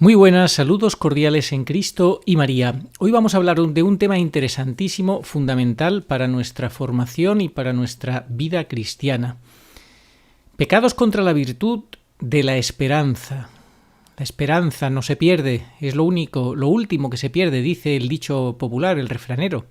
Muy buenas, saludos cordiales en Cristo y María. Hoy vamos a hablar de un tema interesantísimo, fundamental para nuestra formación y para nuestra vida cristiana. Pecados contra la virtud de la esperanza. La esperanza no se pierde, es lo último que se pierde, dice el dicho popular, el refranero.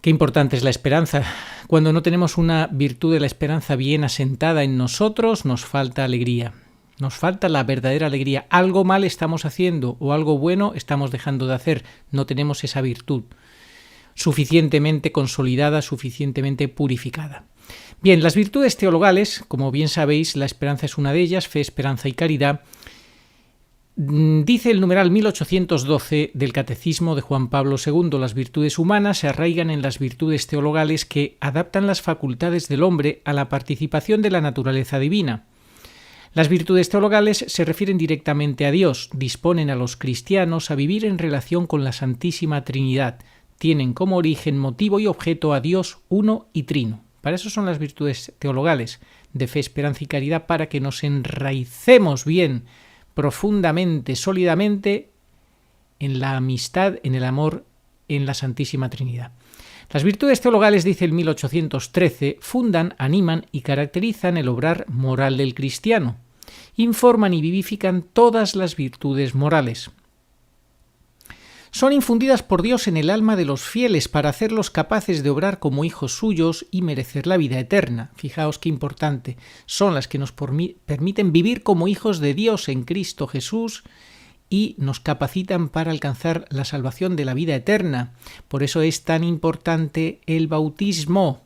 Qué importante es la esperanza. Cuando no tenemos una virtud de la esperanza bien asentada en nosotros, nos falta alegría. Nos falta la verdadera alegría. Algo mal estamos haciendo o algo bueno estamos dejando de hacer. No tenemos esa virtud suficientemente consolidada, suficientemente purificada. Bien, las virtudes teologales, como bien sabéis, la esperanza es una de ellas, fe, esperanza y caridad. Dice el numeral 1812 del Catecismo de Juan Pablo II, las virtudes humanas se arraigan en las virtudes teologales que adaptan las facultades del hombre a la participación de la naturaleza divina. Las virtudes teologales se refieren directamente a Dios, disponen a los cristianos a vivir en relación con la Santísima Trinidad, tienen como origen, motivo y objeto a Dios uno y trino. Para eso son las virtudes teologales de fe, esperanza y caridad, para que nos enraicemos bien, profundamente, sólidamente en la amistad, en el amor, en la Santísima Trinidad. Las virtudes teologales, dice el 1813, fundan, animan y caracterizan el obrar moral del cristiano. Informan y vivifican todas las virtudes morales. Son infundidas por Dios en el alma de los fieles para hacerlos capaces de obrar como hijos suyos y merecer la vida eterna. Fijaos qué importante. Son las que nos permiten vivir como hijos de Dios en Cristo Jesús y nos capacitan para alcanzar la salvación de la vida eterna. Por eso es tan importante el bautismo,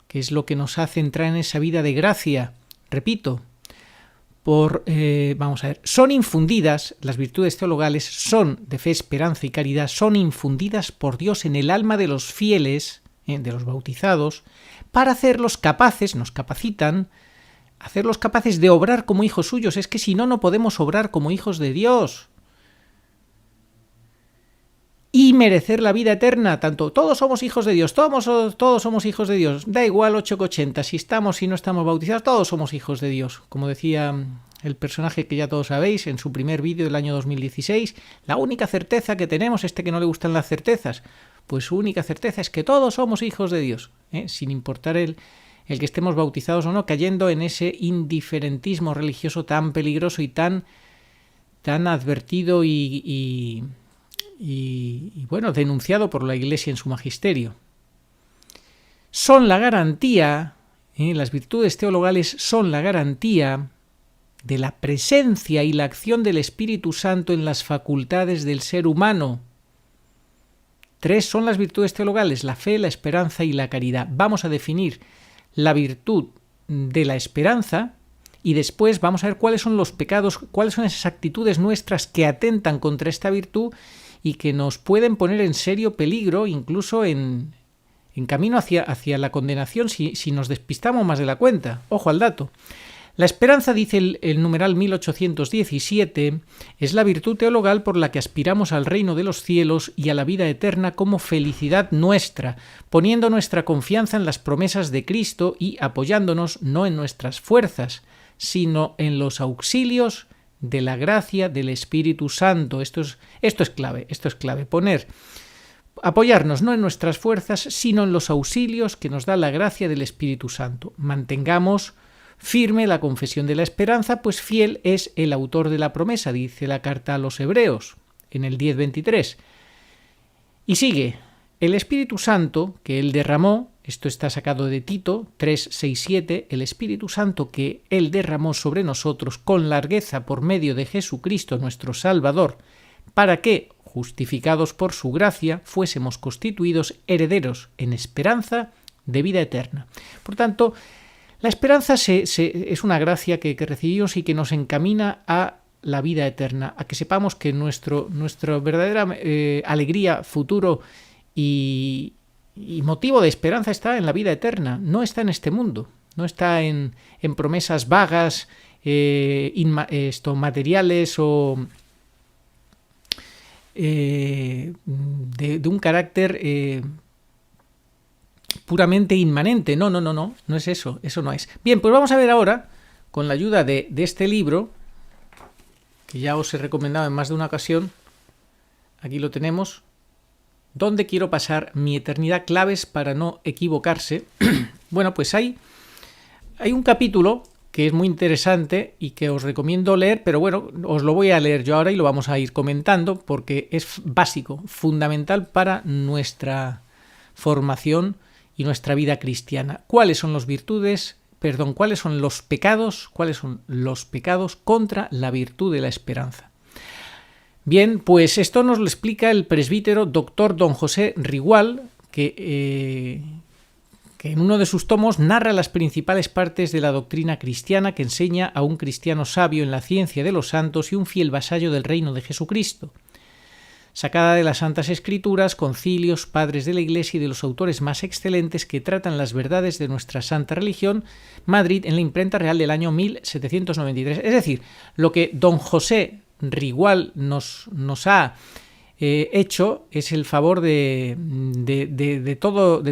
que es lo que nos hace entrar en esa vida de gracia. Repito, son infundidas, las virtudes teologales son de fe, esperanza y caridad, son infundidas por Dios en el alma de los fieles, de los bautizados, para hacerlos capaces, nos capacitan, hacerlos capaces de obrar como hijos suyos. Es que si no, no podemos obrar como hijos de Dios. Y merecer la vida eterna, tanto todos somos hijos de Dios, todos somos hijos de Dios, da igual 8,80, si estamos y no estamos bautizados, todos somos hijos de Dios. Como decía el personaje que ya todos sabéis en su primer vídeo del año 2016, la única certeza que tenemos, que no le gustan las certezas, pues su única certeza es que todos somos hijos de Dios, sin importar el que estemos bautizados o no, cayendo en ese indiferentismo religioso tan peligroso y tan advertido y denunciado por la Iglesia en su magisterio. Son la garantía, las virtudes teologales son la garantía de la presencia y la acción del Espíritu Santo en las facultades del ser humano. 3 son las virtudes teologales, la fe, la esperanza y la caridad. Vamos a definir la virtud de la esperanza y después vamos a ver cuáles son los pecados, cuáles son esas actitudes nuestras que atentan contra esta virtud y que nos pueden poner en serio peligro, incluso en camino hacia la condenación si nos despistamos más de la cuenta. Ojo al dato. La esperanza, dice el numeral 1817, es la virtud teologal por la que aspiramos al reino de los cielos y a la vida eterna como felicidad nuestra, poniendo nuestra confianza en las promesas de Cristo y apoyándonos no en nuestras fuerzas, sino en los auxilios de la gracia del Espíritu Santo. Esto es clave. Apoyarnos no en nuestras fuerzas, sino en los auxilios que nos da la gracia del Espíritu Santo. Mantengamos firme la confesión de la esperanza, pues fiel es el autor de la promesa, dice la carta a los Hebreos, en el 10:23. Y sigue, el Espíritu Santo que Él derramó, esto está sacado de Tito 3:6-7, el Espíritu Santo que Él derramó sobre nosotros con largueza por medio de Jesucristo nuestro Salvador, para que, justificados por su gracia, fuésemos constituidos herederos en esperanza de vida eterna. Por tanto, la esperanza es una gracia que recibimos y que nos encamina a la vida eterna, a que sepamos que nuestra verdadera alegría, futuro y motivo de esperanza está en la vida eterna, no está en este mundo, no está en promesas vagas, materiales o de un carácter puramente inmanente. No es eso no es. Bien, pues vamos a ver ahora, con la ayuda de este libro, que ya os he recomendado en más de una ocasión. Aquí lo tenemos. ¿Dónde quiero pasar mi eternidad? Claves para no equivocarse. Bueno, pues hay un capítulo que es muy interesante y que os recomiendo leer, pero bueno, os lo voy a leer yo ahora y lo vamos a ir comentando porque es básico, fundamental para nuestra formación y nuestra vida cristiana. ¿Cuáles son los pecados? ¿Cuáles son los pecados contra la virtud de la esperanza? Bien, pues esto nos lo explica el presbítero doctor don José Rigual, que en uno de sus tomos narra las principales partes de la doctrina cristiana que enseña a un cristiano sabio en la ciencia de los santos y un fiel vasallo del reino de Jesucristo. Sacada de las Santas Escrituras, concilios, padres de la Iglesia y de los autores más excelentes que tratan las verdades de nuestra santa religión, Madrid, en la imprenta real del año 1793. Es decir, lo que don José Rigual nos ha hecho es el favor de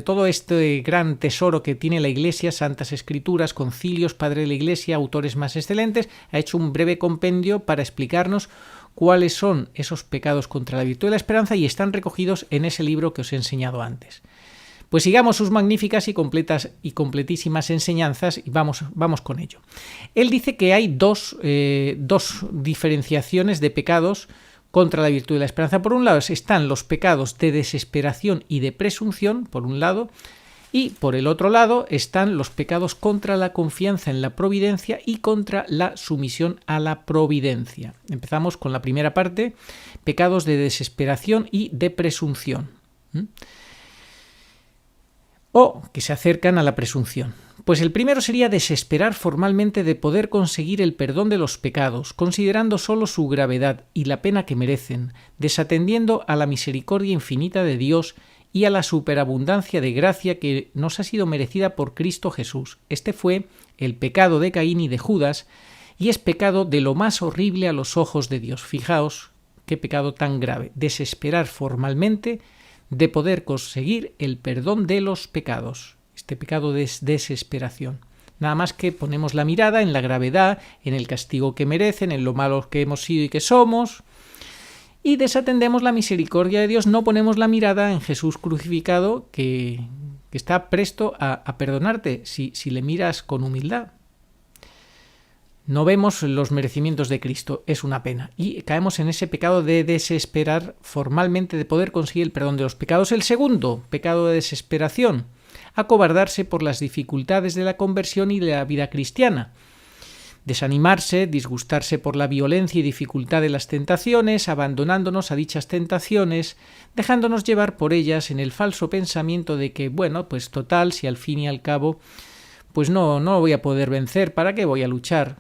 todo este gran tesoro que tiene la Iglesia, Santas Escrituras, concilios, padre de la Iglesia, autores más excelentes, ha hecho un breve compendio para explicarnos cuáles son esos pecados contra la virtud de la esperanza y están recogidos en ese libro que os he enseñado antes. Pues sigamos sus magníficas y completísimas enseñanzas y vamos con ello. Él dice que hay dos diferenciaciones de pecados contra la virtud de la esperanza. Por un lado están los pecados de desesperación y de presunción, por un lado, y por el otro lado están los pecados contra la confianza en la providencia y contra la sumisión a la providencia. Empezamos con la primera parte, pecados de desesperación y de presunción, o que se acercan a la presunción. Pues el primero sería desesperar formalmente de poder conseguir el perdón de los pecados, considerando solo su gravedad y la pena que merecen, desatendiendo a la misericordia infinita de Dios y a la superabundancia de gracia que nos ha sido merecida por Cristo Jesús. Este fue el pecado de Caín y de Judas, y es pecado de lo más horrible a los ojos de Dios. Fijaos qué pecado tan grave, desesperar formalmente de poder conseguir el perdón de los pecados. Este pecado de desesperación. Nada más que ponemos la mirada en la gravedad, en el castigo que merecen, en lo malos que hemos sido y que somos, y desatendemos la misericordia de Dios, no ponemos la mirada en Jesús crucificado que está presto a perdonarte si le miras con humildad. No vemos los merecimientos de Cristo, es una pena. Y caemos en ese pecado de desesperar formalmente de poder conseguir el perdón de los pecados. El segundo, pecado de desesperación, acobardarse por las dificultades de la conversión y de la vida cristiana. Desanimarse, disgustarse por la violencia y dificultad de las tentaciones, abandonándonos a dichas tentaciones, dejándonos llevar por ellas en el falso pensamiento de que, bueno, pues total, si al fin y al cabo pues no voy a poder vencer, ¿para qué voy a luchar?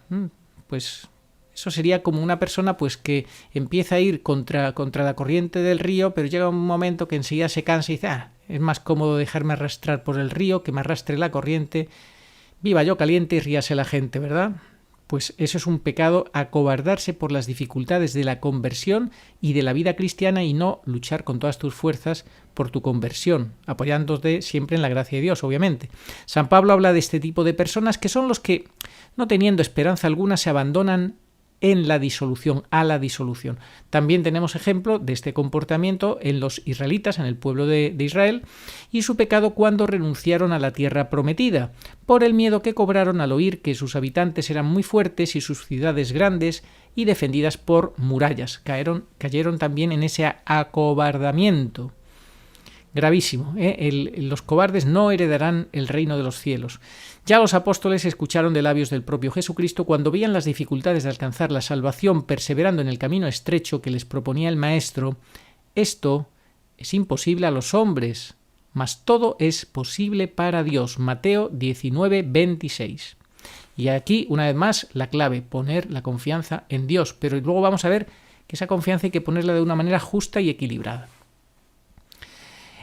Pues eso sería como una persona pues que empieza a ir contra la corriente del río, pero llega un momento que enseguida se cansa y dice, es más cómodo dejarme arrastrar por el río que me arrastre la corriente, viva yo caliente y ríase la gente, ¿verdad? Pues eso es un pecado, acobardarse por las dificultades de la conversión y de la vida cristiana y no luchar con todas tus fuerzas por tu conversión, apoyándote siempre en la gracia de Dios, obviamente. San Pablo habla de este tipo de personas que son los que, no teniendo esperanza alguna, se abandonan en la disolución, a la disolución. También tenemos ejemplo de este comportamiento en los israelitas, en el pueblo de Israel, y su pecado cuando renunciaron a la tierra prometida, por el miedo que cobraron al oír que sus habitantes eran muy fuertes y sus ciudades grandes y defendidas por murallas. Cayeron también en ese acobardamiento. Gravísimo, los cobardes no heredarán el reino de los cielos. Ya los apóstoles escucharon de labios del propio Jesucristo cuando veían las dificultades de alcanzar la salvación perseverando en el camino estrecho que les proponía el Maestro. Esto es imposible a los hombres, mas todo es posible para Dios. Mateo 19:26. Y aquí, una vez más, la clave, poner la confianza en Dios. Pero luego vamos a ver que esa confianza hay que ponerla de una manera justa y equilibrada.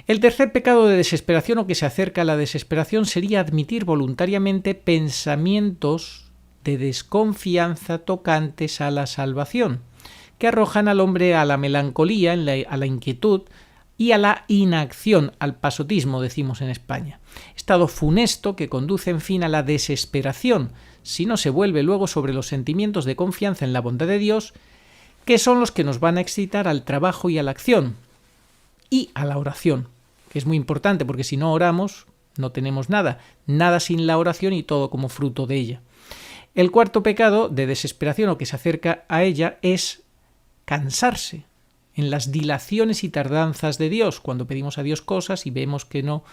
El tercer pecado de desesperación o que se acerca a la desesperación sería admitir voluntariamente pensamientos de desconfianza tocantes a la salvación, que arrojan al hombre a la melancolía, a la inquietud y a la inacción, al pasotismo, decimos en España. Estado funesto que conduce en fin a la desesperación, si no se vuelve luego sobre los sentimientos de confianza en la bondad de Dios, que son los que nos van a excitar al trabajo y a la acción y a la oración, que es muy importante porque si no oramos no tenemos nada sin la oración y todo como fruto de ella. El cuarto pecado de desesperación o que se acerca a ella es cansarse en las dilaciones y tardanzas de Dios, cuando pedimos a Dios cosas y vemos que no,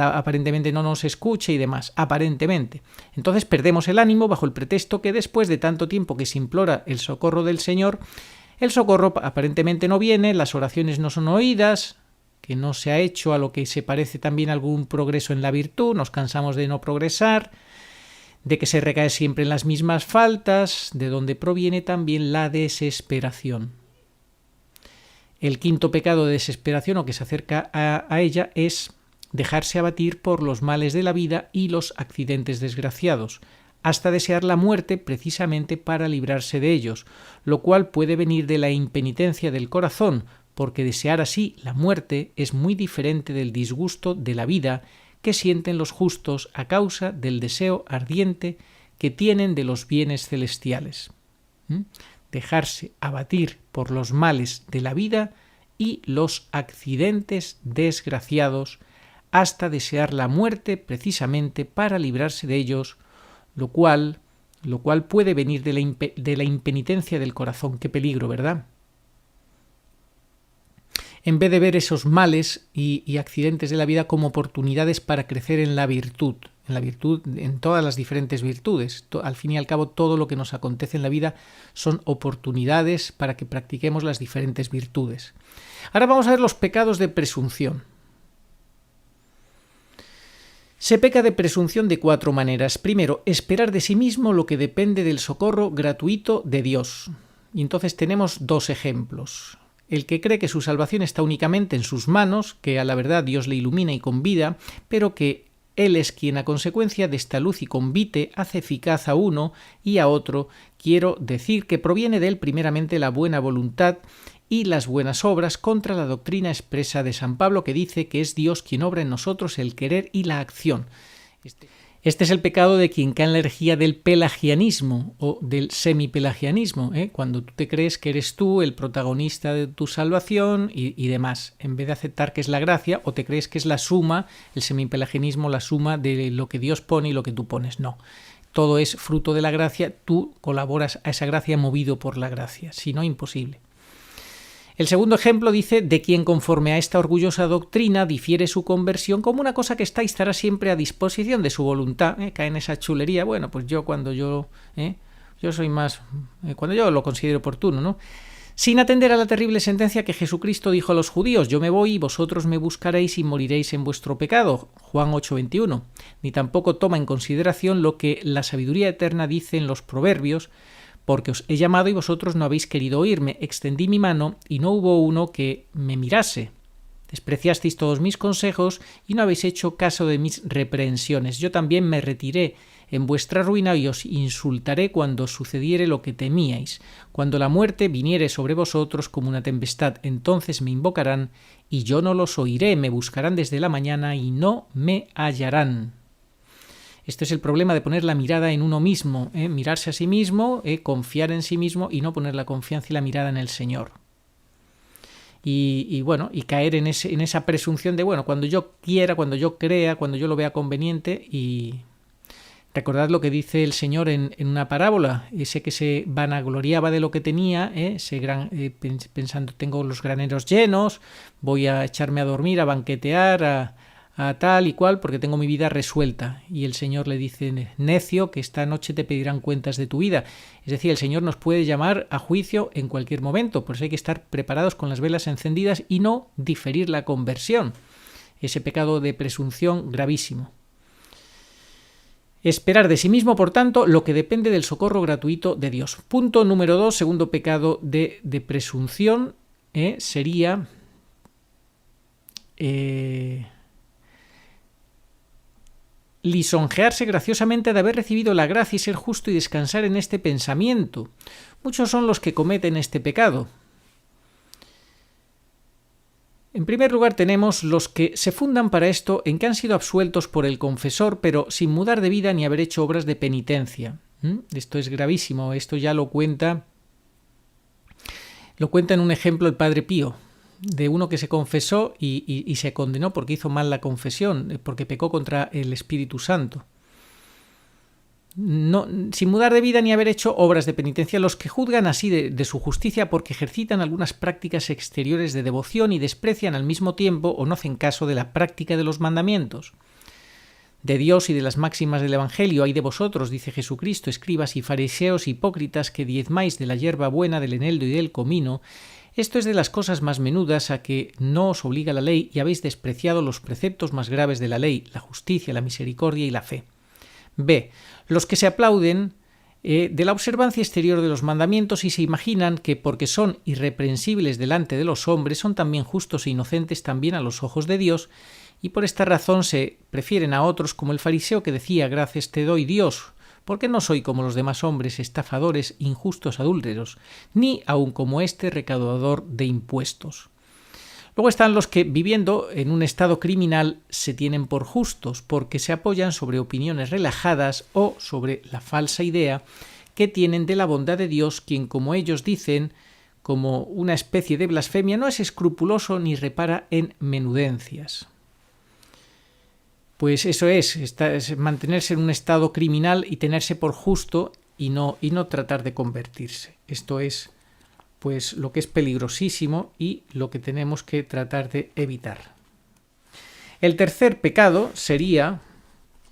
aparentemente no nos escucha y demás, aparentemente. Entonces perdemos el ánimo bajo el pretexto que después de tanto tiempo que se implora el socorro del Señor, el socorro aparentemente no viene, las oraciones no son oídas, que no se ha hecho a lo que se parece también algún progreso en la virtud, nos cansamos de no progresar, de que se recae siempre en las mismas faltas, de donde proviene también la desesperación. El quinto pecado de desesperación o que se acerca a ella es dejarse abatir por los males de la vida y los accidentes desgraciados, hasta desear la muerte precisamente para librarse de ellos, lo cual puede venir de la impenitencia del corazón, porque desear así la muerte es muy diferente del disgusto de la vida que sienten los justos a causa del deseo ardiente que tienen de los bienes celestiales. Dejarse abatir por los males de la vida y los accidentes desgraciados hasta desear la muerte precisamente para librarse de ellos, lo cual puede venir de la impenitencia del corazón. Qué peligro, ¿verdad? En vez de ver esos males y accidentes de la vida como oportunidades para crecer en la virtud, en todas las diferentes virtudes. Al fin y al cabo, todo lo que nos acontece en la vida son oportunidades para que practiquemos las diferentes virtudes. Ahora vamos a ver los pecados de presunción. Se peca de presunción de 4 maneras. Primero, esperar de sí mismo lo que depende del socorro gratuito de Dios. Y entonces tenemos 2 ejemplos. El que cree que su salvación está únicamente en sus manos, que a la verdad Dios le ilumina y convida, pero que Él es quien a consecuencia de esta luz y convite hace eficaz a uno y a otro. Quiero decir que proviene de Él primeramente la buena voluntad y las buenas obras contra la doctrina expresa de San Pablo, que dice que es Dios quien obra en nosotros el querer y la acción. Este es el pecado de quien cae en la herejía del pelagianismo o del semipelagianismo, cuando tú te crees que eres tú el protagonista de tu salvación y demás, en vez de aceptar que es la gracia, o te crees que es la suma, el semipelagianismo, la suma de lo que Dios pone y lo que tú pones. No, todo es fruto de la gracia, tú colaboras a esa gracia movido por la gracia, si no, imposible. El segundo ejemplo dice de quien conforme a esta orgullosa doctrina difiere su conversión como una cosa que está y estará siempre a disposición de su voluntad. Cae en esa chulería, bueno, pues yo soy más, cuando yo lo considero oportuno, ¿no? Sin atender a la terrible sentencia que Jesucristo dijo a los judíos: yo me voy y vosotros me buscaréis y moriréis en vuestro pecado, Juan 8:21. Ni tampoco toma en consideración lo que la sabiduría eterna dice en los proverbios: porque os he llamado y vosotros no habéis querido oírme, extendí mi mano y no hubo uno que me mirase. Despreciasteis todos mis consejos y no habéis hecho caso de mis reprehensiones. Yo también me retiré en vuestra ruina y os insultaré cuando sucediere lo que temíais. Cuando la muerte viniere sobre vosotros como una tempestad, entonces me invocarán y yo no los oiré, me buscarán desde la mañana y no me hallarán. Este es el problema de poner la mirada en uno mismo, mirarse a sí mismo, confiar en sí mismo y no poner la confianza y la mirada en el Señor. Y caer en esa presunción de, cuando yo quiera, cuando yo crea, cuando yo lo vea conveniente. Y recordad lo que dice el Señor en una parábola, ese que se vanagloriaba de lo que tenía, pensando: tengo los graneros llenos, voy a echarme a dormir, a banquetear, a tal y cual, porque tengo mi vida resuelta. Y el Señor le dice: necio, que esta noche te pedirán cuentas de tu vida. Es decir, el Señor nos puede llamar a juicio en cualquier momento, por eso hay que estar preparados con las velas encendidas y no diferir la conversión. Ese pecado de presunción gravísimo. Esperar de sí mismo, por tanto, lo que depende del socorro gratuito de Dios. Punto número 2, segundo pecado de presunción, sería lisonjearse graciosamente de haber recibido la gracia y ser justo y descansar en este pensamiento. Muchos son los que cometen este pecado. En primer lugar tenemos los que se fundan para esto en que han sido absueltos por el confesor, pero sin mudar de vida ni haber hecho obras de penitencia. Esto es gravísimo, esto ya lo cuenta Lo cuenta en un ejemplo el Padre Pío, de uno que se confesó y se condenó porque hizo mal la confesión, porque pecó contra el Espíritu Santo. No, sin mudar de vida ni haber hecho obras de penitencia, los que juzgan así de su justicia porque ejercitan algunas prácticas exteriores de devoción y desprecian al mismo tiempo o no hacen caso de la práctica de los mandamientos. De Dios y de las máximas del Evangelio hay de vosotros, dice Jesucristo, escribas y fariseos hipócritas que diezmáis de la hierba buena, del eneldo y del comino. Esto es de las cosas más menudas a que no os obliga la ley y habéis despreciado los preceptos más graves de la ley, la justicia, la misericordia y la fe. B. Los que se aplauden de la observancia exterior de los mandamientos y se imaginan que porque son irreprensibles delante de los hombres son también justos e inocentes también a los ojos de Dios, y por esta razón se prefieren a otros, como el fariseo que decía: gracias te doy, Dios, porque no soy como los demás hombres, estafadores, injustos, adúlteros, ni aun como este recaudador de impuestos. Luego están los que, viviendo en un estado criminal, se tienen por justos, porque se apoyan sobre opiniones relajadas o sobre la falsa idea que tienen de la bondad de Dios, quien, como ellos dicen, como una especie de blasfemia, no es escrupuloso ni repara en menudencias. Pues eso es mantenerse en un estado criminal y tenerse por justo y no tratar de convertirse. Esto es pues lo que es peligrosísimo y lo que tenemos que tratar de evitar. El tercer pecado sería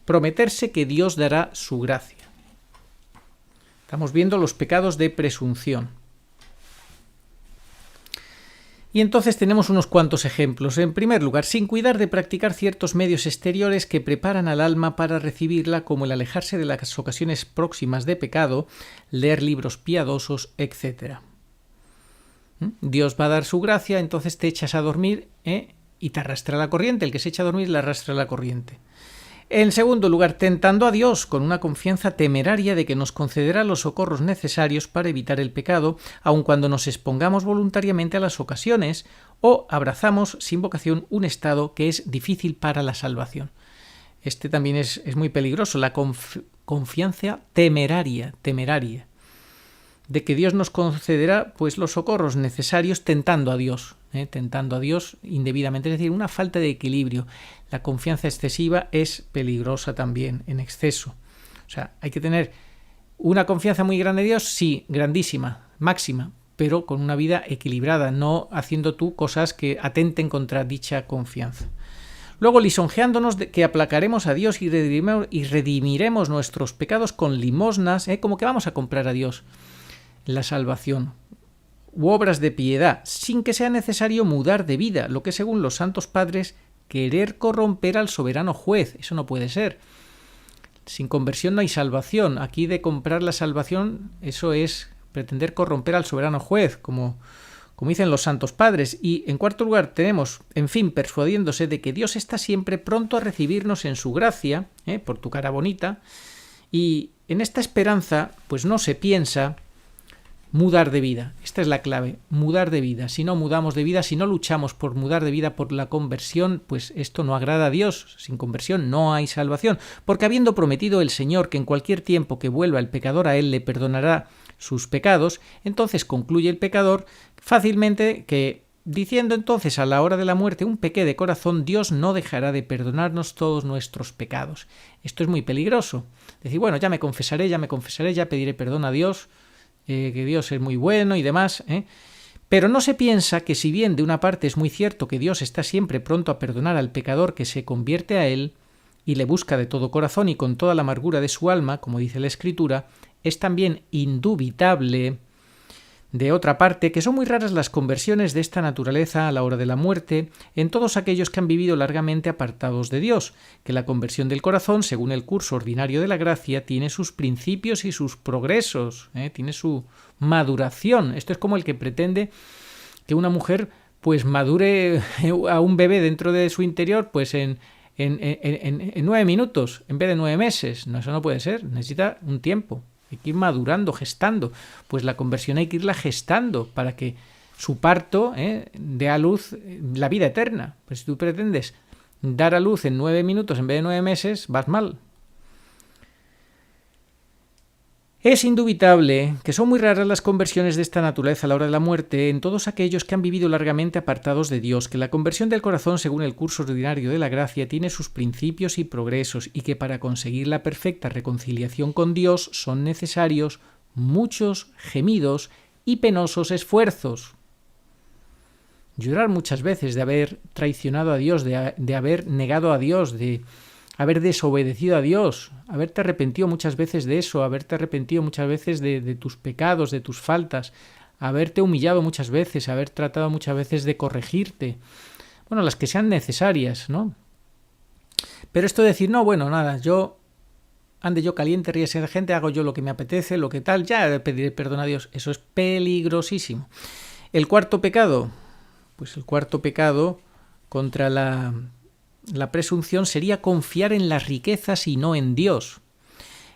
prometerse que Dios dará su gracia. Estamos viendo los pecados de presunción. Y entonces tenemos unos cuantos ejemplos. En primer lugar, sin cuidar de practicar ciertos medios exteriores que preparan al alma para recibirla, como el alejarse de las ocasiones próximas de pecado, leer libros piadosos, etc. Dios va a dar su gracia, entonces te echas a dormir y te arrastra la corriente. El que se echa a dormir le arrastra la corriente. En segundo lugar, tentando a Dios con una confianza temeraria de que nos concederá los socorros necesarios para evitar el pecado, aun cuando nos expongamos voluntariamente a las ocasiones o abrazamos sin vocación un estado que es difícil para la salvación. Este también es muy peligroso, la confianza temeraria, de que Dios nos concederá pues los socorros necesarios tentando a Dios indebidamente, es decir, una falta de equilibrio. La confianza excesiva es peligrosa también, en exceso. O sea, hay que tener una confianza muy grande en Dios, sí, grandísima, máxima, pero con una vida equilibrada, no haciendo tú cosas que atenten contra dicha confianza. Luego, lisonjeándonos de que aplacaremos a Dios y redimiremos nuestros pecados con limosnas, como que vamos a comprar a Dios la salvación, u obras de piedad, sin que sea necesario mudar de vida, lo que según los santos padres, querer corromper al soberano juez. Eso no puede ser. Sin conversión no hay salvación. Aquí de comprar la salvación, eso es pretender corromper al soberano juez, como dicen los santos padres. Y en cuarto lugar tenemos, en fin, persuadiéndose de que Dios está siempre pronto a recibirnos en su gracia, por tu cara bonita, y en esta esperanza pues no se piensa mudar de vida. Esta es la clave, mudar de vida. Si no mudamos de vida, si no luchamos por mudar de vida, por la conversión, pues esto no agrada a Dios. Sin conversión no hay salvación, porque habiendo prometido el Señor que en cualquier tiempo que vuelva el pecador a Él le perdonará sus pecados, entonces concluye el pecador fácilmente que, diciendo entonces a la hora de la muerte un pequé de corazón, Dios no dejará de perdonarnos todos nuestros pecados. Esto es muy peligroso. Decir, bueno, ya me confesaré, ya pediré perdón a Dios, que Dios es muy bueno y demás, pero no se piensa que si bien de una parte es muy cierto que Dios está siempre pronto a perdonar al pecador que se convierte a Él y le busca de todo corazón y con toda la amargura de su alma, como dice la Escritura, es también indubitable, de otra parte, que son muy raras las conversiones de esta naturaleza a la hora de la muerte en todos aquellos que han vivido largamente apartados de Dios, que la conversión del corazón, según el curso ordinario de la gracia, tiene sus principios y sus progresos, tiene su maduración. Esto es como el que pretende que una mujer pues madure a un bebé dentro de su interior pues en 9 minutos en vez de 9 meses. No, eso no puede ser, necesita un tiempo. Hay que ir madurando, gestando. Pues la conversión hay que irla gestando para que su parto dé a luz la vida eterna. Pues si tú pretendes dar a luz en 9 minutos en vez de 9 meses, vas mal. Es indubitable que son muy raras las conversiones de esta naturaleza a la hora de la muerte en todos aquellos que han vivido largamente apartados de Dios, que la conversión del corazón según el curso ordinario de la gracia tiene sus principios y progresos y que para conseguir la perfecta reconciliación con Dios son necesarios muchos gemidos y penosos esfuerzos. Llorar muchas veces de haber traicionado a Dios, de haber negado a Dios, de haber desobedecido a Dios, haberte arrepentido muchas veces de eso, haberte arrepentido muchas veces de tus pecados, de tus faltas, haberte humillado muchas veces, haber tratado muchas veces de corregirte, bueno, las que sean necesarias, ¿no? Pero esto de decir, no, bueno, nada, ande yo caliente, ríese de gente, hago yo lo que me apetece, lo que tal, ya pediré perdón a Dios, eso es peligrosísimo. El cuarto pecado, pues el cuarto pecado contra la presunción sería confiar en las riquezas y no en Dios.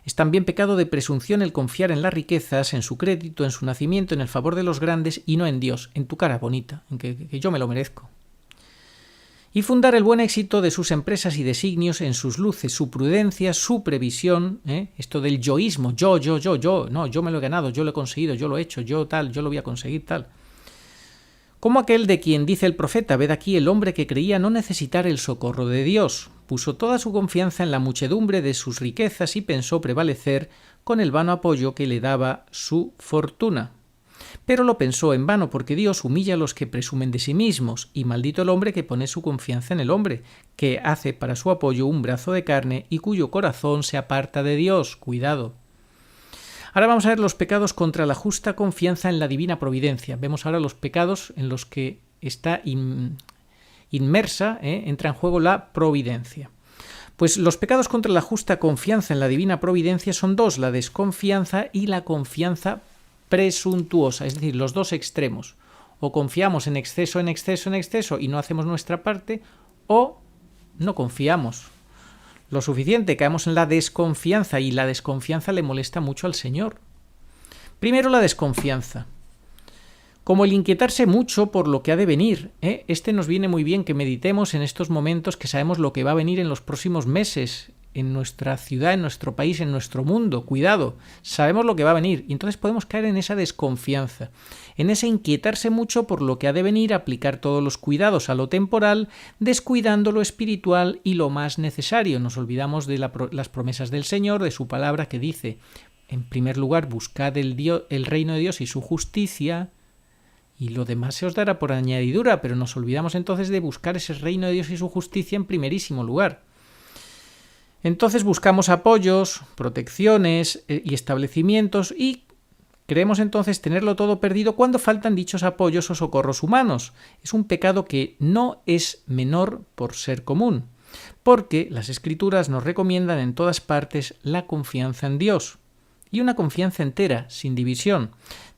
Es también pecado de presunción el confiar en las riquezas, en su crédito, en su nacimiento, en el favor de los grandes y no en Dios, en tu cara bonita, en que yo me lo merezco. Y fundar el buen éxito de sus empresas y designios en sus luces, su prudencia, su previsión, esto del yoísmo, yo, no, yo me lo he ganado, yo lo he conseguido, yo lo he hecho, yo tal, yo lo voy a conseguir tal. Como aquel de quien dice el profeta, ved aquí el hombre que creía no necesitar el socorro de Dios, puso toda su confianza en la muchedumbre de sus riquezas y pensó prevalecer con el vano apoyo que le daba su fortuna. Pero lo pensó en vano porque Dios humilla a los que presumen de sí mismos, y maldito el hombre que pone su confianza en el hombre, que hace para su apoyo un brazo de carne y cuyo corazón se aparta de Dios. Cuidado. Ahora vamos a ver los pecados contra la justa confianza en la divina providencia. Vemos ahora los pecados en los que está inmersa, entra en juego la providencia. Pues los pecados contra la justa confianza en la divina providencia son dos, la desconfianza y la confianza presuntuosa, es decir, los dos extremos. O confiamos en exceso y no hacemos nuestra parte, o no confiamos lo suficiente, caemos en la desconfianza y la desconfianza le molesta mucho al Señor. Primero la desconfianza. Como el inquietarse mucho por lo que ha de venir. Este nos viene muy bien que meditemos en estos momentos que sabemos lo que va a venir en los próximos meses, en nuestra ciudad, en nuestro país, en nuestro mundo. Cuidado, sabemos lo que va a venir y entonces podemos caer en esa desconfianza, en ese inquietarse mucho por lo que ha de venir, aplicar todos los cuidados a lo temporal, descuidando lo espiritual y lo más necesario. Nos olvidamos de las promesas del Señor, de su palabra que dice, en primer lugar, buscad el reino de Dios y su justicia, y lo demás se os dará por añadidura, pero nos olvidamos entonces de buscar ese reino de Dios y su justicia en primerísimo lugar. Entonces buscamos apoyos, protecciones y establecimientos y creemos entonces tenerlo todo perdido cuando faltan dichos apoyos o socorros humanos. Es un pecado que no es menor por ser común, porque las Escrituras nos recomiendan en todas partes la confianza en Dios y una confianza entera, sin división.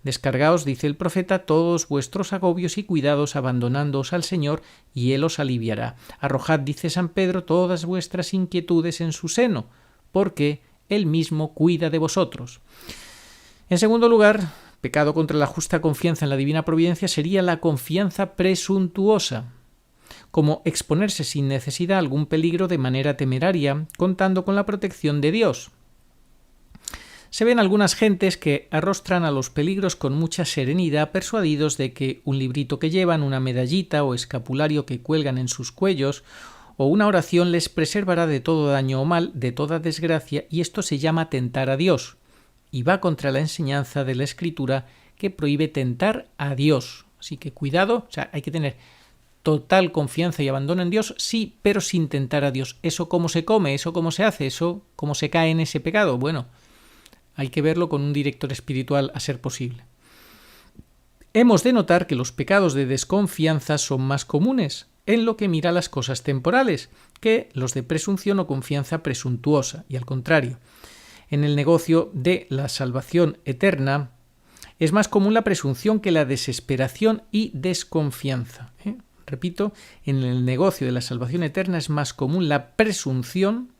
Descargaos, dice el profeta, todos vuestros agobios y cuidados abandonándoos al Señor, y Él os aliviará. Arrojad, dice San Pedro, todas vuestras inquietudes en su seno, porque Él mismo cuida de vosotros. En segundo lugar, pecado contra la justa confianza en la divina providencia sería la confianza presuntuosa, como exponerse sin necesidad a algún peligro de manera temeraria, contando con la protección de Dios. Se ven algunas gentes que arrostran a los peligros con mucha serenidad, persuadidos de que un librito que llevan, una medallita o escapulario que cuelgan en sus cuellos, o una oración les preservará de todo daño o mal, de toda desgracia, y esto se llama tentar a Dios, y va contra la enseñanza de la Escritura que prohíbe tentar a Dios. Así que cuidado, o sea, hay que tener total confianza y abandono en Dios, sí, pero sin tentar a Dios. ¿Eso cómo se come? ¿Eso cómo se hace? ¿Eso cómo se cae en ese pecado? Bueno, hay que verlo con un director espiritual a ser posible. Hemos de notar que los pecados de desconfianza son más comunes en lo que mira las cosas temporales que los de presunción o confianza presuntuosa, y al contrario, en el negocio de la salvación eterna es más común la presunción que la desesperación y desconfianza. Repito, en el negocio de la salvación eterna es más común la presunción,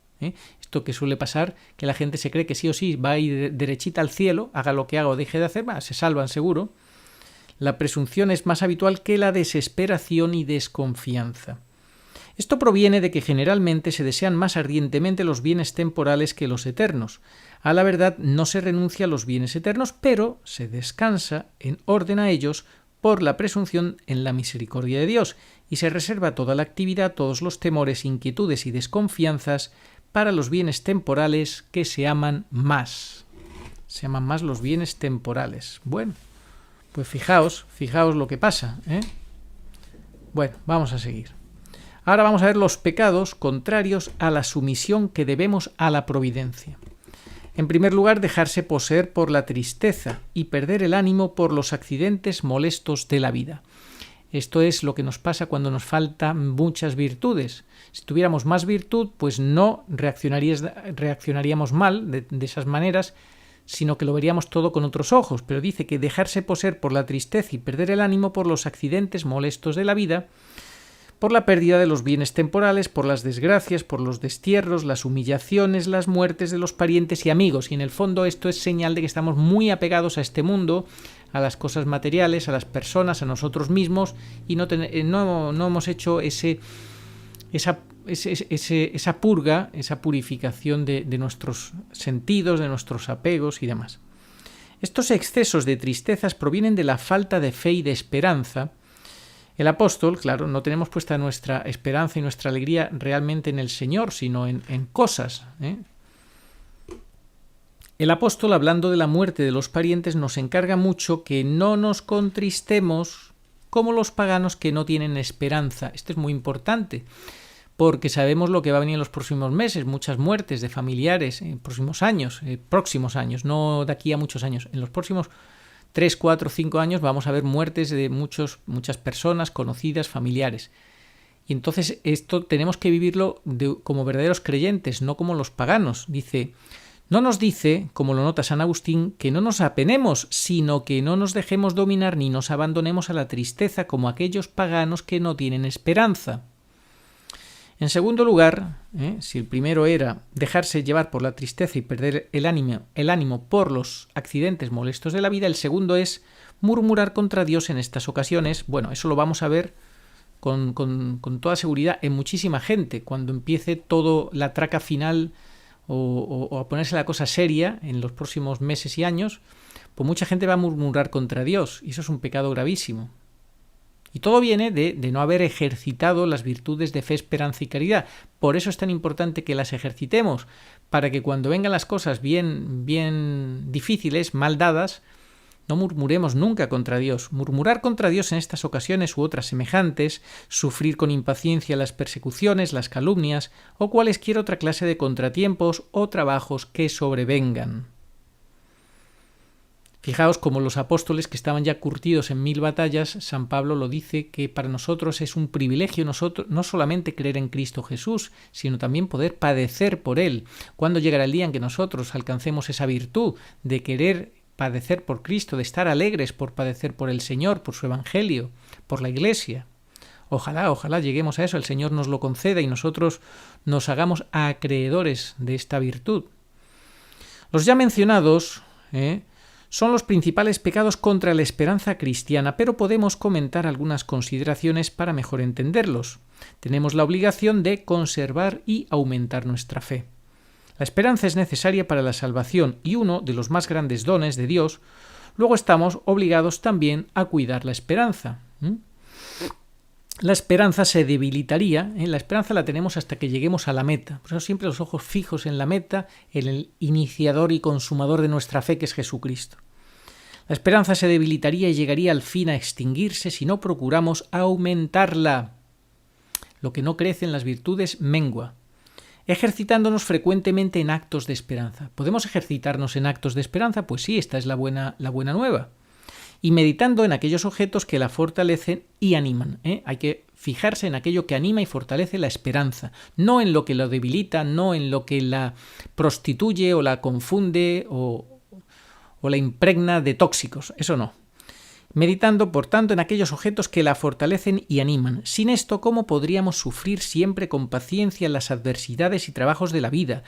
esto que suele pasar, que la gente se cree que sí o sí va a ir derechita al cielo, haga lo que haga o deje de hacer, se salvan seguro. La presunción es más habitual que la desesperación y desconfianza. Esto proviene de que generalmente se desean más ardientemente los bienes temporales que los eternos. A la verdad, no se renuncia a los bienes eternos, pero se descansa en orden a ellos por la presunción en la misericordia de Dios, y se reserva toda la actividad, todos los temores, inquietudes y desconfianzas para los bienes temporales que se aman más. Se aman más los bienes temporales. Bueno, pues fijaos lo que pasa, ¿eh? Bueno, vamos a seguir. Ahora vamos a ver los pecados contrarios a la sumisión que debemos a la providencia. En primer lugar, dejarse poseer por la tristeza y perder el ánimo por los accidentes molestos de la vida. Esto es lo que nos pasa cuando nos faltan muchas virtudes. Si tuviéramos más virtud, pues no reaccionaríamos mal de esas maneras, sino que lo veríamos todo con otros ojos. Pero dice que dejarse poseer por la tristeza y perder el ánimo por los accidentes molestos de la vida, por la pérdida de los bienes temporales, por las desgracias, por los destierros, las humillaciones, las muertes de los parientes y amigos. Y en el fondo esto es señal de que estamos muy apegados a este mundo, a las cosas materiales, a las personas, a nosotros mismos, y no hemos hecho esa purga, esa purificación de nuestros sentidos, de nuestros apegos y demás. Estos excesos de tristezas provienen de la falta de fe y de esperanza. El apóstol, claro, no tenemos puesta nuestra esperanza y nuestra alegría realmente en el Señor, sino en cosas, ¿eh? El apóstol, hablando de la muerte de los parientes, nos encarga mucho que no nos contristemos como los paganos que no tienen esperanza. Esto es muy importante, porque sabemos lo que va a venir en los próximos meses, muchas muertes de familiares en próximos años, no de aquí a muchos años, en los próximos 3, 4, 5 años vamos a ver muertes de muchas personas conocidas, familiares. Y entonces esto tenemos que vivirlo como verdaderos creyentes, no como los paganos. No nos dice, como lo nota San Agustín, que no nos apenemos, sino que no nos dejemos dominar ni nos abandonemos a la tristeza como aquellos paganos que no tienen esperanza. En segundo lugar, si el primero era dejarse llevar por la tristeza y perder el ánimo por los accidentes molestos de la vida, el segundo es murmurar contra Dios en estas ocasiones. Bueno, eso lo vamos a ver con toda seguridad en muchísima gente. Cuando empiece todo la traca final o a ponerse la cosa seria en los próximos meses y años, pues mucha gente va a murmurar contra Dios, y eso es un pecado gravísimo. Y todo viene de no haber ejercitado las virtudes de fe, esperanza y caridad. Por eso es tan importante que las ejercitemos, para que cuando vengan las cosas bien difíciles, mal dadas, no murmuremos nunca contra Dios. Murmurar contra Dios en estas ocasiones u otras semejantes, sufrir con impaciencia las persecuciones, las calumnias o cualesquier otra clase de contratiempos o trabajos que sobrevengan. Fijaos como los apóstoles que estaban ya curtidos en 1000 batallas, San Pablo lo dice que para nosotros es un privilegio no solamente creer en Cristo Jesús, sino también poder padecer por Él. ¿Cuándo llegará el día en que nosotros alcancemos esa virtud de querer padecer por Cristo, de estar alegres por padecer por el Señor, por su Evangelio, por la Iglesia? Ojalá lleguemos a eso, el Señor nos lo conceda y nosotros nos hagamos acreedores de esta virtud. Los ya mencionados, son los principales pecados contra la esperanza cristiana, pero podemos comentar algunas consideraciones para mejor entenderlos. Tenemos la obligación de conservar y aumentar nuestra fe. La esperanza es necesaria para la salvación y uno de los más grandes dones de Dios. Luego estamos obligados también a cuidar la esperanza. La esperanza se debilitaría, la esperanza la tenemos hasta que lleguemos a la meta. Por eso siempre los ojos fijos en la meta, en el iniciador y consumador de nuestra fe, que es Jesucristo. La esperanza se debilitaría y llegaría al fin a extinguirse si no procuramos aumentarla. Lo que no crece en las virtudes mengua. Ejercitándonos frecuentemente en actos de esperanza. ¿Podemos ejercitarnos en actos de esperanza? Pues sí, esta es la buena nueva. Y meditando en aquellos objetos que la fortalecen y animan. Hay que fijarse en aquello que anima y fortalece la esperanza, no en lo que lo debilita, no en lo que la prostituye o la confunde o la impregna de tóxicos, eso no. Meditando, por tanto, en aquellos objetos que la fortalecen y animan. Sin esto, ¿cómo podríamos sufrir siempre con paciencia las adversidades y trabajos de la vida?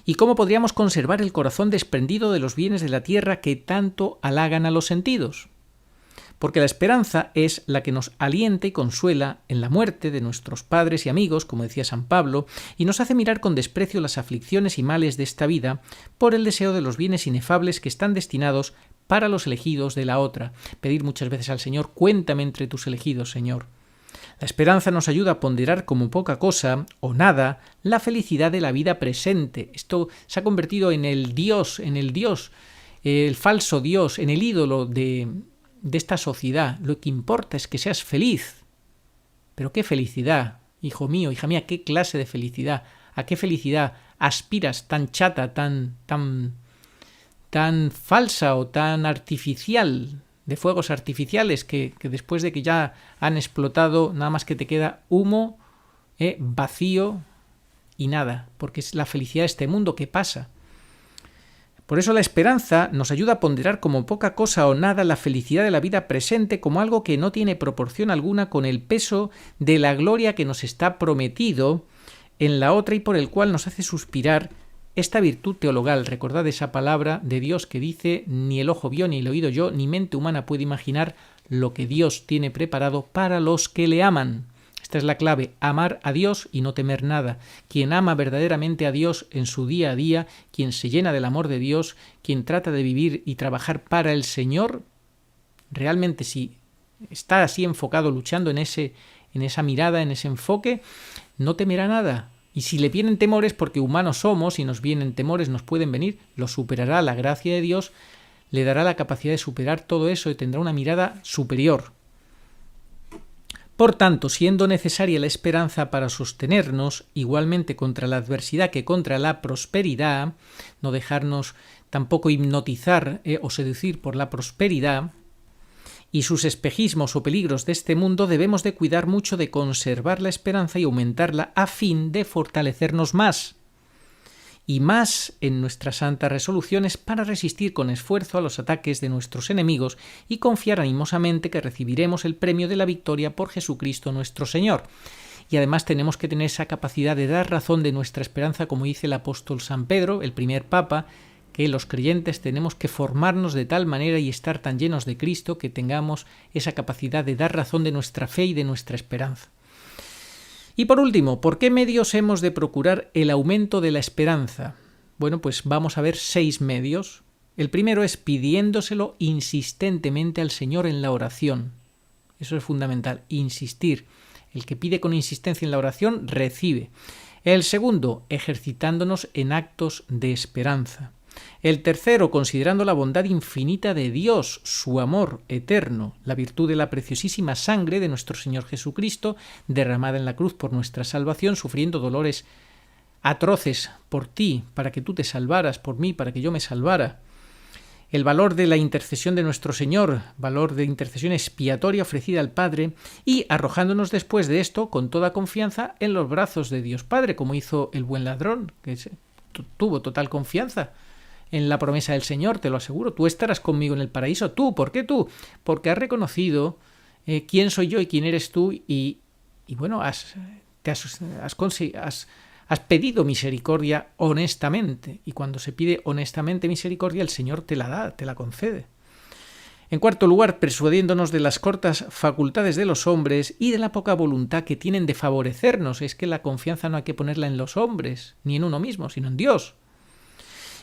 ¿Y cómo podríamos conservar el corazón desprendido de los bienes de la tierra que tanto halagan a los sentidos? porque la esperanza es la que nos alienta y consuela en la muerte de nuestros padres y amigos, como decía San Pablo, y nos hace mirar con desprecio las aflicciones y males de esta vida por el deseo de los bienes inefables que están destinados para los elegidos de la otra. Pedir muchas veces al Señor: cuéntame entre tus elegidos, Señor. La esperanza nos ayuda a ponderar como poca cosa o nada la felicidad de la vida presente. Esto se ha convertido en el Dios, el falso Dios, en el ídolo de esta sociedad. Lo que importa es que seas feliz. Pero qué felicidad, hijo mío, hija mía, qué clase de felicidad. ¿A qué felicidad aspiras tan chata, tan falsa o tan artificial, de fuegos artificiales que después de que ya han explotado nada más que te queda humo, vacío y nada? Porque es la felicidad de este mundo que pasa. Por eso la esperanza nos ayuda a ponderar como poca cosa o nada la felicidad de la vida presente como algo que no tiene proporción alguna con el peso de la gloria que nos está prometido en la otra y por el cual nos hace suspirar esta virtud teologal. Recordad esa palabra de Dios que dice: ni el ojo vio, ni el oído oyó, ni mente humana puede imaginar lo que Dios tiene preparado para los que le aman. Esta es la clave: amar a Dios y no temer nada. Quien ama verdaderamente a Dios en su día a día, quien se llena del amor de Dios, quien trata de vivir y trabajar para el Señor, realmente si está así enfocado, luchando en esa mirada, en ese enfoque, no temerá nada. Y si le vienen temores, porque humanos somos y nos vienen temores, nos pueden venir, lo superará la gracia de Dios, le dará la capacidad de superar todo eso y tendrá una mirada superior. Por tanto, siendo necesaria la esperanza para sostenernos igualmente contra la adversidad que contra la prosperidad, no dejarnos tampoco hipnotizar o seducir por la prosperidad y sus espejismos o peligros de este mundo, debemos de cuidar mucho de conservar la esperanza y aumentarla a fin de fortalecernos más y más en nuestras santas resoluciones para resistir con esfuerzo a los ataques de nuestros enemigos y confiar animosamente que recibiremos el premio de la victoria por Jesucristo nuestro Señor. Y además tenemos que tener esa capacidad de dar razón de nuestra esperanza, como dice el apóstol San Pedro, el primer papa, que los creyentes tenemos que formarnos de tal manera y estar tan llenos de Cristo que tengamos esa capacidad de dar razón de nuestra fe y de nuestra esperanza. Y por último, ¿por qué medios hemos de procurar el aumento de la esperanza? Bueno, pues vamos a ver 6 medios. El primero es pidiéndoselo insistentemente al Señor en la oración. Eso es fundamental, insistir. El que pide con insistencia en la oración, recibe. El segundo, ejercitándonos en actos de esperanza. El tercero, considerando la bondad infinita de Dios, su amor eterno, la virtud de la preciosísima sangre de nuestro Señor Jesucristo, derramada en la cruz por nuestra salvación, sufriendo dolores atroces por ti, para que tú te salvaras, por mí, para que yo me salvara. El valor de la intercesión de nuestro Señor, valor de intercesión expiatoria ofrecida al Padre, y arrojándonos después de esto con toda confianza en los brazos de Dios Padre, como hizo el buen ladrón, que tuvo total confianza en la promesa del Señor, te lo aseguro. Tú estarás conmigo en el paraíso. ¿Tú? ¿Por qué tú? Porque has reconocido quién soy yo y quién eres tú y bueno, has pedido misericordia honestamente. Y cuando se pide honestamente misericordia, el Señor te la da, te la concede. En cuarto lugar, persuadiéndonos de las cortas facultades de los hombres y de la poca voluntad que tienen de favorecernos. Es que la confianza no hay que ponerla en los hombres, ni en uno mismo, sino en Dios.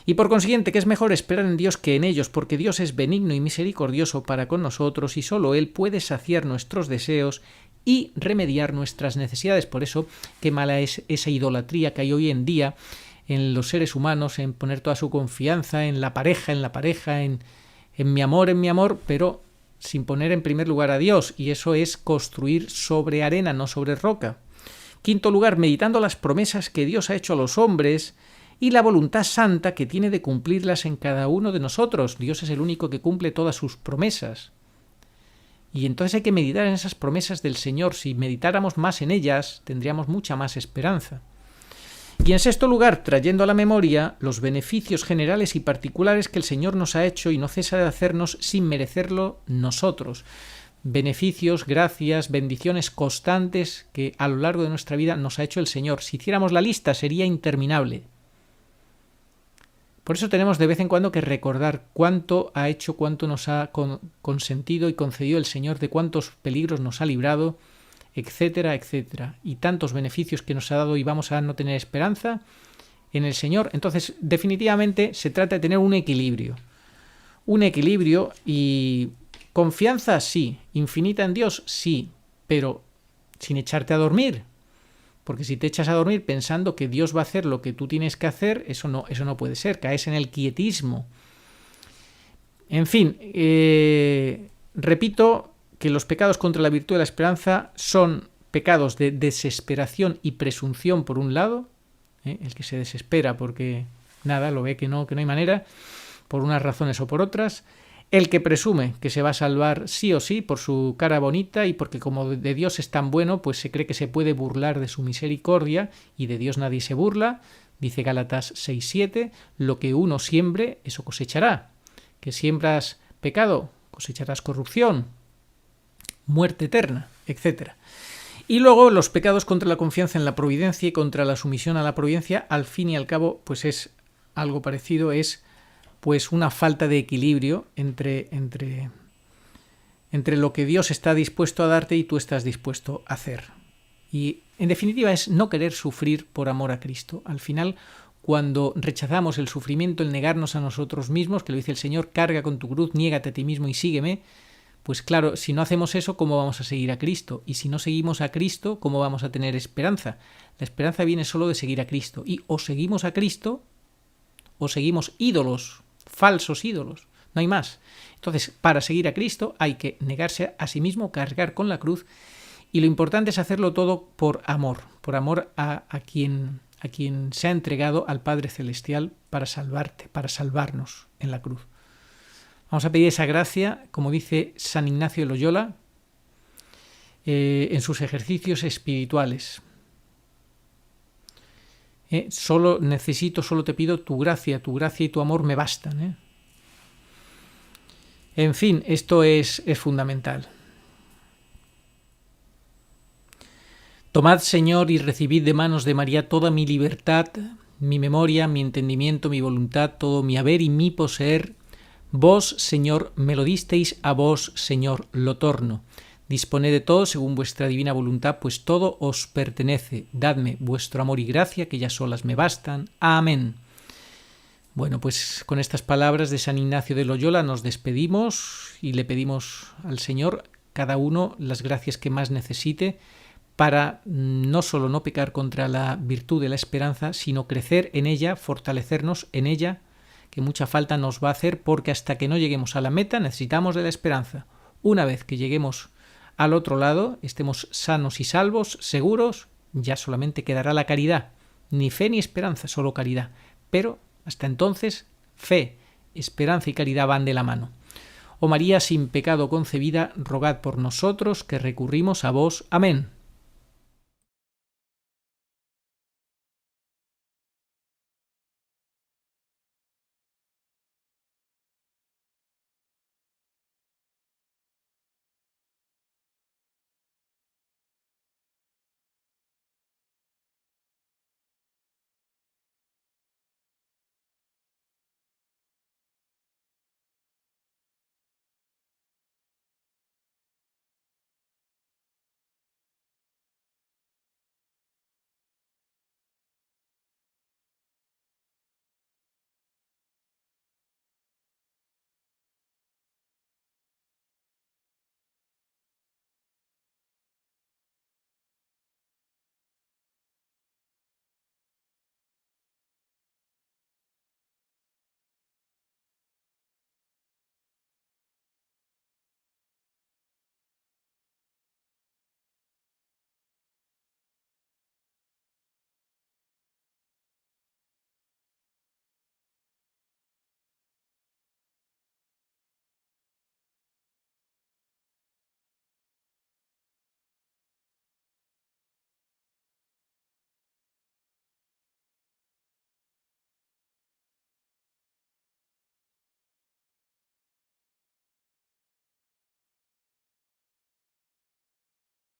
Y por consiguiente que es mejor esperar en Dios que en ellos, porque Dios es benigno y misericordioso para con nosotros y solo Él puede saciar nuestros deseos y remediar nuestras necesidades. Por eso, qué mala es esa idolatría que hay hoy en día en los seres humanos, en poner toda su confianza en la pareja, en mi amor, pero sin poner en primer lugar a Dios, y eso es construir sobre arena, no sobre roca. Quinto lugar, meditando las promesas que Dios ha hecho a los hombres y la voluntad santa que tiene de cumplirlas en cada uno de nosotros. Dios es el único que cumple todas sus promesas. Y entonces hay que meditar en esas promesas del Señor. Si meditáramos más en ellas, tendríamos mucha más esperanza. Y en sexto lugar, trayendo a la memoria los beneficios generales y particulares que el Señor nos ha hecho y no cesa de hacernos sin merecerlo nosotros. Beneficios, gracias, bendiciones constantes que a lo largo de nuestra vida nos ha hecho el Señor. Si hiciéramos la lista sería interminable. Por eso tenemos de vez en cuando que recordar cuánto ha hecho, cuánto nos ha consentido y concedido el Señor, de cuántos peligros nos ha librado, etcétera, etcétera. Y tantos beneficios que nos ha dado y vamos a no tener esperanza en el Señor. Entonces, definitivamente se trata de tener un equilibrio. Un equilibrio y confianza, sí. Infinita en Dios, sí. Pero sin echarte a dormir. Porque si te echas a dormir pensando que Dios va a hacer lo que tú tienes que hacer, eso no puede ser. Caes en el quietismo. En fin, repito que los pecados contra la virtud de la esperanza son pecados de desesperación y presunción por un lado, el que se desespera porque nada, lo ve que no hay manera, por unas razones o por otras, el que presume que se va a salvar sí o sí por su cara bonita y porque como de Dios es tan bueno, pues se cree que se puede burlar de su misericordia y de Dios nadie se burla, dice Gálatas 6:7, lo que uno siembre, eso cosechará, que siembras pecado, cosecharás corrupción, muerte eterna, etc. Y luego los pecados contra la confianza en la providencia y contra la sumisión a la providencia, al fin y al cabo, pues es algo parecido, es pues una falta de equilibrio entre lo que Dios está dispuesto a darte y tú estás dispuesto a hacer. Y en definitiva es no querer sufrir por amor a Cristo. Al final, cuando rechazamos el sufrimiento, el negarnos a nosotros mismos, que lo dice el Señor, carga con tu cruz, niégate a ti mismo y sígueme, pues claro, si no hacemos eso, ¿cómo vamos a seguir a Cristo? Y si no seguimos a Cristo, ¿cómo vamos a tener esperanza? La esperanza viene solo de seguir a Cristo. Y o seguimos a Cristo o seguimos ídolos, falsos ídolos, no hay más. Entonces, para seguir a Cristo hay que negarse a sí mismo, cargar con la cruz, y lo importante es hacerlo todo por amor a quien se ha entregado al Padre Celestial para salvarte, para salvarnos en la cruz. Vamos a pedir esa gracia, como dice San Ignacio de Loyola, en sus ejercicios espirituales. Solo te pido tu gracia y tu amor me bastan. En fin, esto es fundamental. Tomad, Señor, y recibid de manos de María toda mi libertad, mi memoria, mi entendimiento, mi voluntad, todo mi haber y mi poseer. Vos, Señor, me lo disteis, a vos, Señor, lo torno. Disponed de todo según vuestra divina voluntad, pues todo os pertenece. Dadme vuestro amor y gracia, que ya solas me bastan. Amén. Bueno, pues con estas palabras de San Ignacio de Loyola nos despedimos y le pedimos al Señor cada uno las gracias que más necesite para no solo no pecar contra la virtud de la esperanza, sino crecer en ella, fortalecernos en ella, que mucha falta nos va a hacer, porque hasta que no lleguemos a la meta necesitamos de la esperanza. Una vez que lleguemos al otro lado, estemos sanos y salvos, seguros, ya solamente quedará la caridad. Ni fe ni esperanza, solo caridad. Pero hasta entonces, fe, esperanza y caridad van de la mano. Oh María, sin pecado concebida, rogad por nosotros que recurrimos a vos. Amén.